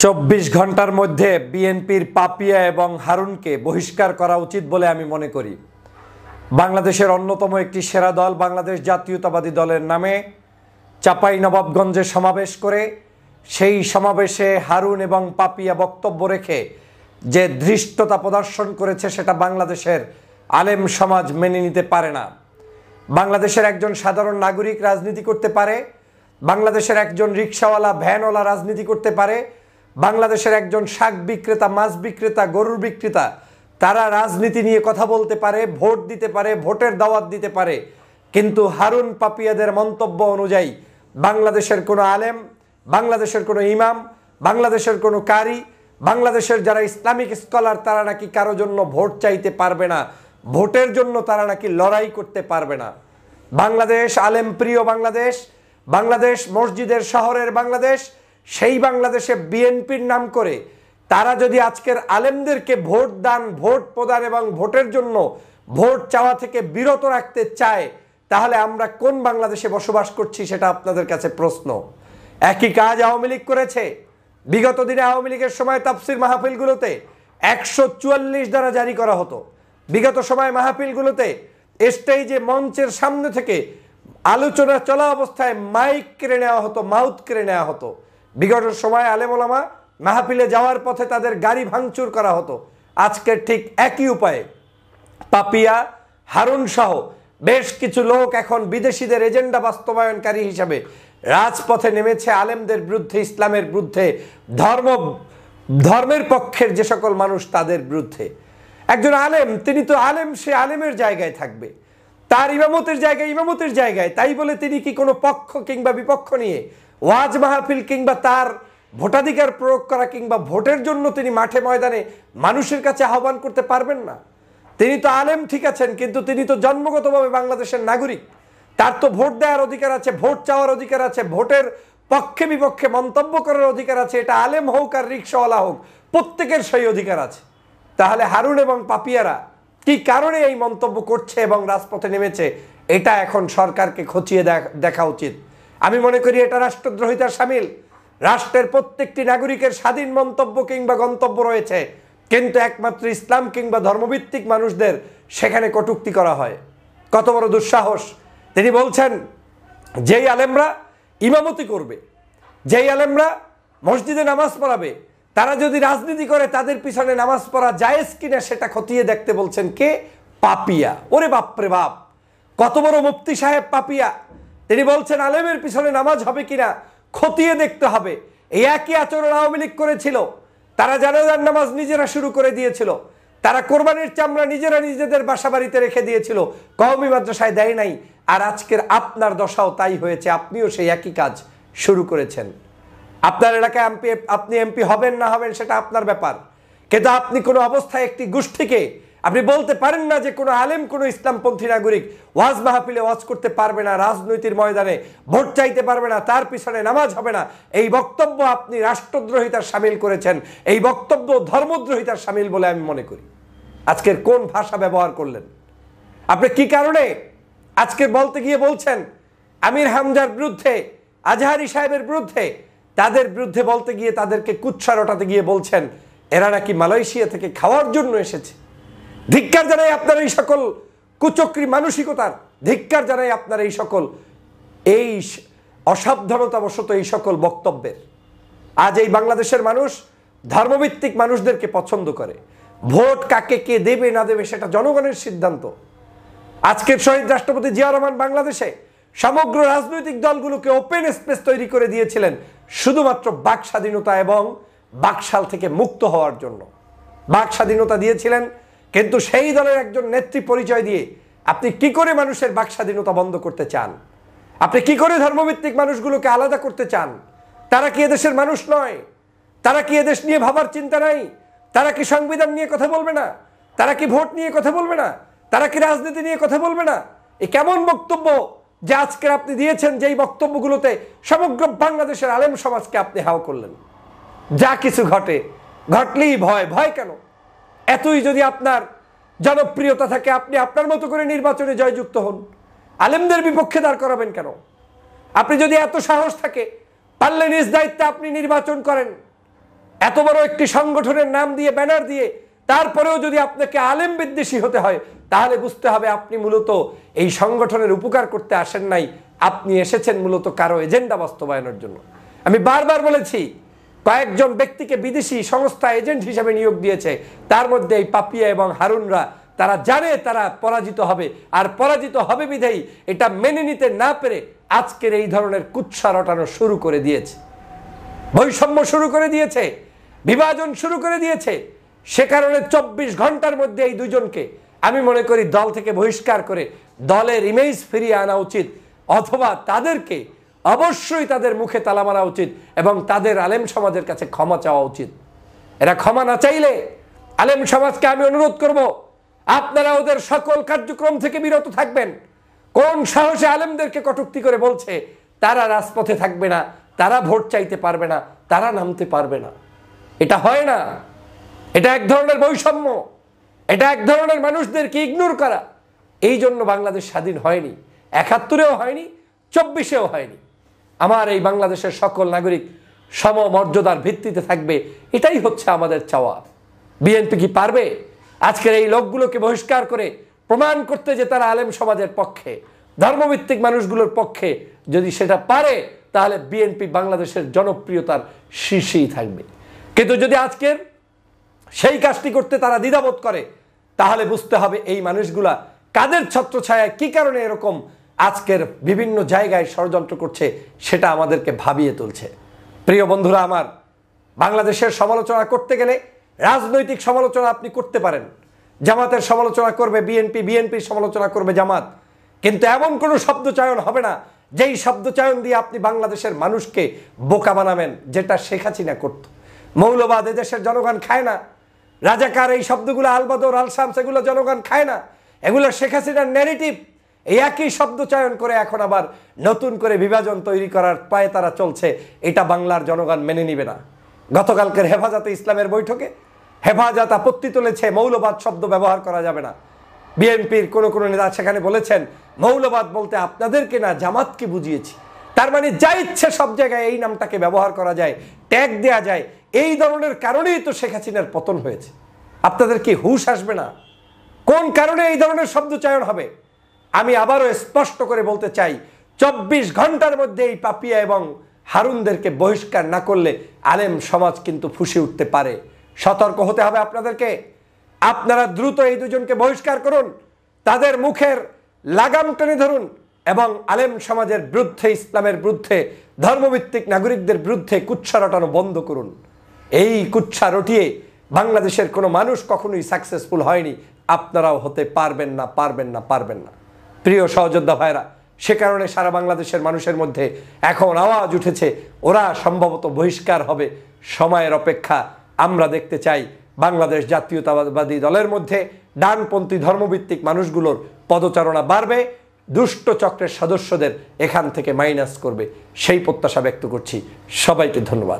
24 ঘন্টার মধ্যে বিএনপির পাপিয়া এবং হারুনকে বহিষ্কার করা উচিত বলে আমি মনে করি। বাংলাদেশের অন্যতম একটি সেরা দল বাংলাদেশ জাতীয়তাবাদী দলের নামে চাঁপাইনবাবগঞ্জে সমাবেশ করে সেই সমাবেশে হারুন এবং পাপিয়া বক্তব্য রেখে যে ধৃষ্টতা প্রদর্শন করেছে সেটা বাংলাদেশের আলেম সমাজ মেনে নিতে পারে না। বাংলাদেশের একজন সাধারণ নাগরিক রাজনীতি করতে পারে, বাংলাদেশের একজন রিকশাওয়ালা ভ্যানওয়ালা রাজনীতি করতে পারে, বাংলাদেশের একজন শাক বিক্রেতা, মাছ বিক্রেতা, গরুর বিক্রেতা তারা রাজনীতি নিয়ে কথা বলতে পারে, ভোট দিতে পারে, ভোটের দাওয়াত দিতে পারে। কিন্তু হারুন পাপিয়াদের মন্তব্য অনুযায়ী বাংলাদেশের কোনো আলেম, বাংলাদেশের কোনো ইমাম, বাংলাদেশের কোনো কারি, বাংলাদেশের যারা ইসলামিক স্কলার তারা নাকি কারো জন্য ভোট চাইতে পারবে না, ভোটের জন্য তারা নাকি লড়াই করতে পারবে না। বাংলাদেশ আলেম প্রিয় বাংলাদেশ, বাংলাদেশ মসজিদের শহরের বাংলাদেশ, সেই বাংলাদেশে বিএনপির নাম করে তারা যদি আজকের আলেমদেরকে ভোট দান, ভোট প্রদান এবং ভোটের জন্য ভোট চাওয়া থেকে বিরত রাখতে চায়, তাহলে আমরা কোন বাংলাদেশে বসবাস করছি সেটা আপনাদের কাছে প্রশ্ন। একই কাজ আওয়ামী লীগ করেছে। বিগত দিনে আওয়ামী লীগের সময় তাফসির মাহফিলগুলোতে 144 ধারা জারি করা হতো। বিগত সময় মাহফিলগুলোতে স্টেজে মঞ্চের সামনে থেকে আলোচনা চলা অবস্থায় মাইক কেড়ে নেওয়া হতো, মাউথ কেড়ে নেওয়া হতো। বিগত সময় আলেম ওলামা মাহফিলে যাওয়ার পথে তাদের গাড়ি ভাঙচুর করা হতো। আজকের ঠিক একই উপায়ে পাপিয়া, হারুন সহ বেশ কিছু লোক এখন বিদেশিদের এজেন্ডা বাস্তবায়নকারী হিসাবে রাজপথে নেমেছে আলেমদের বিরুদ্ধে, ইসলামের বিরুদ্ধে, ধর্মের পক্ষের যে সকল মানুষ তাদের বিরুদ্ধে। একজন আলেম, তিনি তো আলেম, সে আলেমের জায়গায় থাকবে, তার ইমামতের জায়গায় ইমামতের জায়গায়। তাই বলে তিনি কি কোনো পক্ষ কিংবা বিপক্ষ নিয়ে ওয়াজ মাহফিল কিংবা তার ভোটাধিকার প্রয়োগ করা কিংবা ভোটের জন্য তিনি মাঠে ময়দানে মানুষের কাছে আহ্বান করতে পারবেন না? তিনি তো আলেম ঠিক আছেন, কিন্তু তিনি তো জন্মগতভাবে বাংলাদেশের নাগরিক। তার তো ভোট দেওয়ার অধিকার আছে, ভোট চাওয়ার অধিকার আছে, ভোটের পক্ষে বিপক্ষে মন্তব্য করার অধিকার আছে। এটা আলেম হোক আর রিকশাওয়ালা হোক, প্রত্যেকের সেই অধিকার আছে। তাহলে হারুন এবং পাপিয়ারা কি কারণে এই মন্তব্য করছে এবং রাজপথে নেমেছে, এটা এখন সরকারকে খতিয়ে দেখা উচিত। আমি মনে করি এটা রাষ্ট্রদ্রোহিতার শামিল। রাষ্ট্রের প্রত্যেকটি নাগরিকের স্বাধীন মন্তব্য কিংবা গন্তব্য রয়েছে, কিন্তু একমাত্র ইসলাম কিংবা ধর্মভিত্তিক মানুষদের সেখানে কটূক্তি করা হয়। কত বড় দুঃসাহস! তিনি বলছেন যেই আলেমরা ইমামতি করবে, যেই আলেমরা মসজিদে নামাজ পড়াবে, তারা যদি রাজনীতি করে তাদের পিছনে নামাজ পড়া জায়েজ কিনা সেটা খতিয়ে দেখতে বলছেন কে? পাপিয়া। ওরে বাপরে বাপ, কত বড় মুফতি সাহেব পাপিয়া! তিনি বলছেন আলেমের পিছনে নামাজ হবে কিনা খতিয়ে দেখতে হবে। এই একই আচরণ আওয়ামী লীগ করেছিল। তারা জানাজার নামাজ নিজেরা শুরু করে দিয়েছিল, তারা কোরবানির চামড়া নিজেরা নিজেদের বাসা বাড়িতে রেখে দিয়েছিল, কওমি মাদ্রাসায় দেয় নাই। আর আজকের আপনার দশাও তাই হয়েছে, আপনিও সেই একই কাজ শুরু করেছেন। আপনার এলাকায় আপনি এমপি হবেন না হবেন সেটা আপনার ব্যাপার, কিন্তু আপনি কোনো অবস্থায় একটি গোষ্ঠীকে আপনি বলতে পারেন না যে কোনো আলেম, কোনো ইসলামপন্থী নাগরিক ওয়াজ মাহফিলে ওয়াজ করতে পারবে না, রাজনৈতিক ময়দানে ভোট চাইতে পারবে না, তার পিছনে নামাজ হবে না। এই বক্তব্য আপনি রাষ্ট্রদ্রোহিতার শামিল করেছেন, এই বক্তব্য ধর্মদ্রোহিতার শামিল বলে আমি মনে করি। আজকের কোন ভাষা ব্যবহার করলেন আপনি? কি কারণে আজকে বলতে গিয়ে বলছেন আমির হামজার বিরুদ্ধে, আজহারি সাহেবের বিরুদ্ধে, তাদের বিরুদ্ধে বলতে গিয়ে তাদেরকে কুৎসা রটাতে গিয়ে বলছেন এরা নাকি মালয়েশিয়া থেকে খাওয়ার জন্য এসেছে? ধিক্কার জানাই আপনার এই সকল কুচক্রী মানসিকতার, ধিক্কার জানাই আপনার এই সকল এই অসাবধানতাবশত এই সকল বক্তব্যের। আজ এই বাংলাদেশের মানুষ ধর্মভিত্তিক মানুষদেরকে পছন্দ করে। ভোট কাকে কে দেবে না দেবে সেটা জনগণের সিদ্ধান্ত। আজকের শহীদ রাষ্ট্রপতি জিয়াউর রহমান বাংলাদেশে সমগ্র রাজনৈতিক দলগুলোকে ওপেন স্পেস তৈরি করে দিয়েছিলেন শুধুমাত্র বাক স্বাধীনতা এবং বাকশাল থেকে মুক্ত হওয়ার জন্য। বাক স্বাধীনতা দিয়েছিলেন, কিন্তু সেই দলের একজন নেত্রী পরিচয় দিয়ে আপনি কি করে মানুষের বাক স্বাধীনতা বন্ধ করতে চান? আপনি কি করে ধর্মভিত্তিক মানুষগুলোকে আলাদা করতে চান? তারা কি এদেশের মানুষ নয়? তারা কি এদেশ নিয়ে ভাবার চিন্তা নাই? তারা কি সংবিধান নিয়ে কথা বলবে না? তারা কি ভোট নিয়ে কথা বলবে না? তারা কি রাজনীতি নিয়ে কথা বলবে না? এ কেমন বক্তব্য যে আজকে আপনি দিয়েছেন, যেই বক্তব্যগুলোতে সমগ্র বাংলাদেশের আলেম সমাজকে আপনি হাও করলেন। যা কিছু ঘটে, ঘটলেই ভয়। ভয় কেন? এতই যদি আপনার জনপ্রিয়তা থাকে, আপনি আপনার মতো করে নির্বাচনে জয়যুক্ত হন। আলেমদের বিপক্ষে দাঁড় করাবেন কেন? আপনি যদি এত সাহস থাকে, পারলে নিজ দায়িত্বে আপনি নির্বাচন করেন। এত বড় একটি সংগঠনের নাম দিয়ে ব্যানার দিয়ে তারপরেও যদি আপনাকে আলেম বিদ্বেষী হতে হয়, তাহলে বুঝতে হবে আপনি মূলত এই সংগঠনের উপকার করতে আসেন নাই, আপনি এসেছেন মূলত কারো এজেন্ডা বাস্তবায়নের জন্য। আমি বারবার বলেছি, কয়েকজন ব্যক্তিকে বিদেশি সংস্থা এজেন্ট হিসেবে নিয়োগ দিয়েছে, তার মধ্যে এই পাপিয়া এবং হারুনরা, তারা জানে তারা পরাজিত হবে, আর পরাজিত হবে বিধায়ী এটা মেনে নিতে না পেরে আজকের এই ধরনের কুৎসা রটানো শুরু করে দিয়েছে, বৈষম্য শুরু করে দিয়েছে, বিভাজন শুরু করে দিয়েছে। সে কারণে 24 ঘন্টার মধ্যে এই দুজনকে আমি মনে করি দল থেকে বহিষ্কার করে দলের ইমেজ ফিরিয়ে আনা উচিত, অথবা তাদেরকে অবশ্যই তাদের মুখে তালা মারা উচিত এবং তাদের আলেম সমাজের কাছে ক্ষমা চাওয়া উচিত। এরা ক্ষমা না চাইলে আলেম সমাজকে আমি অনুরোধ করব, আপনারা ওদের সকল কার্যক্রম থেকে বিরত থাকবেন। কোন সাহসে আলেমদেরকে কটূক্তি করে বলছে তারা রাজপথে থাকবে না, তারা ভোট চাইতে পারবে না, তারা নামতে পারবে না? এটা হয় না। এটা এক ধরনের বৈষম্য, এটা এক ধরনের মানুষদেরকে ইগনোর করা। এই জন্য বাংলাদেশ স্বাধীন হয়নি, ৭১-এও হয়নি, ২৪-এও হয়নি। আমার এই বাংলাদেশের সকল নাগরিক সমমর্যাদার ভিত্তিতে থাকবে, এটাই হচ্ছে আমাদের চাওয়া। বিএনপি কি পারবে আজকের এই লোকগুলোকে বহিষ্কার করে প্রমাণ করতে যে তারা আলেম সমাজের পক্ষে, ধর্মভিত্তিক মানুষগুলোর পক্ষে? যদি সেটা পারে তাহলে বিএনপি বাংলাদেশের জনপ্রিয়তার শীর্ষেই থাকবে। কিন্তু যদি আজকের সেই কাজটি করতে তারা দ্বিধাবোধ করে, তাহলে বুঝতে হবে এই মানুষগুলা কাদের ছত্রছায়ায় কি কারণে এরকম আজকের বিভিন্ন জায়গায় ষড়যন্ত্র করছে, সেটা আমাদেরকে ভাবিয়ে তুলছে। প্রিয় বন্ধুরা আমার, বাংলাদেশের সমালোচনা করতে গেলে রাজনৈতিক সমালোচনা আপনি করতে পারেন। জামাতের সমালোচনা করবে বিএনপি, বিএনপির সমালোচনা করবে জামাত, কিন্তু এমন কোনো শব্দচয়ন হবে না যেই শব্দচয়ন দিয়ে আপনি বাংলাদেশের মানুষকে বোকা বানাবেন, যেটা শেখ হাসিনা করত। মৌলবাদ এদেশের জনগণ খায় না, রাজাকার এই শব্দগুলো, আলবদর, আল শামস, এগুলো জনগণ খায় না, এগুলো শেখ হাসিনার ন্যারেটিভ। এই একই শব্দ চয়ন করে এখন আবার নতুন করে বিভাজন তৈরি করার পায়ে তারা চলছে, এটা বাংলার জনগণ মেনে নিবে না। গতকালকের হেফাজতে ইসলামের বৈঠকে হেফাজত আপত্তি তুলেছে, মৌলবাদ শব্দ ব্যবহার করা যাবে না। বিএনপির কোনো নেতা সেখানে বলেছেন, মৌলবাদ বলতে আপনাদেরকে না জামাতকে বুঝিয়েছি। তার মানে যা ইচ্ছে সব জায়গায় এই নামটাকে ব্যবহার করা যায়, ট্যাগ দেয়া যায়। এই ধরনের কারণেই তো শেখ হাসিনার পতন হয়েছে। আপনাদের কি হুঁশ আসবে না? কোন কারণে এই ধরনের শব্দচয়ন হবে? আমি আবারও স্পষ্ট করে বলতে চাই, 24 ঘন্টার মধ্যে এই পাপিয়া এবং হারুনদেরকে বহিষ্কার না করলে আলেম সমাজ কিন্তু ফুঁসে উঠতে পারে। সতর্ক হতে হবে আপনাদেরকে। আপনারা দ্রুত এই দুজনকে বহিষ্কার করুন, তাদের মুখের লাগাম টেনে ধরুন এবং আলেম সমাজের বিরুদ্ধে, ইসলামের বিরুদ্ধে, ধর্মভিত্তিক নাগরিকদের বিরুদ্ধে কুৎসা রটানো বন্ধ করুন। এই কুৎসা রটিয়ে বাংলাদেশের কোনো মানুষ কখনোই সাকসেসফুল হয়নি, আপনারাও হতে পারবেন না, পারবেন না, পারবেন না। প্রিয় সহযোদ্ধা ভাইরা, সে কারণে সারা বাংলাদেশের মানুষের মধ্যে এখন আওয়াজ উঠেছে, ওরা সম্ভবত বহিষ্কার হবে। সময়ের অপেক্ষা। আমরা দেখতে চাই বাংলাদেশ জাতীয়তাবাদী দলের মধ্যে ডানপন্থী ধর্মভিত্তিক মানুষগুলোর পদচারণা বাড়বে, দুষ্ট চক্রের সদস্যদের এখান থেকে মাইনাস করবে, সেই প্রত্যাশা ব্যক্ত করছি। সবাইকে ধন্যবাদ।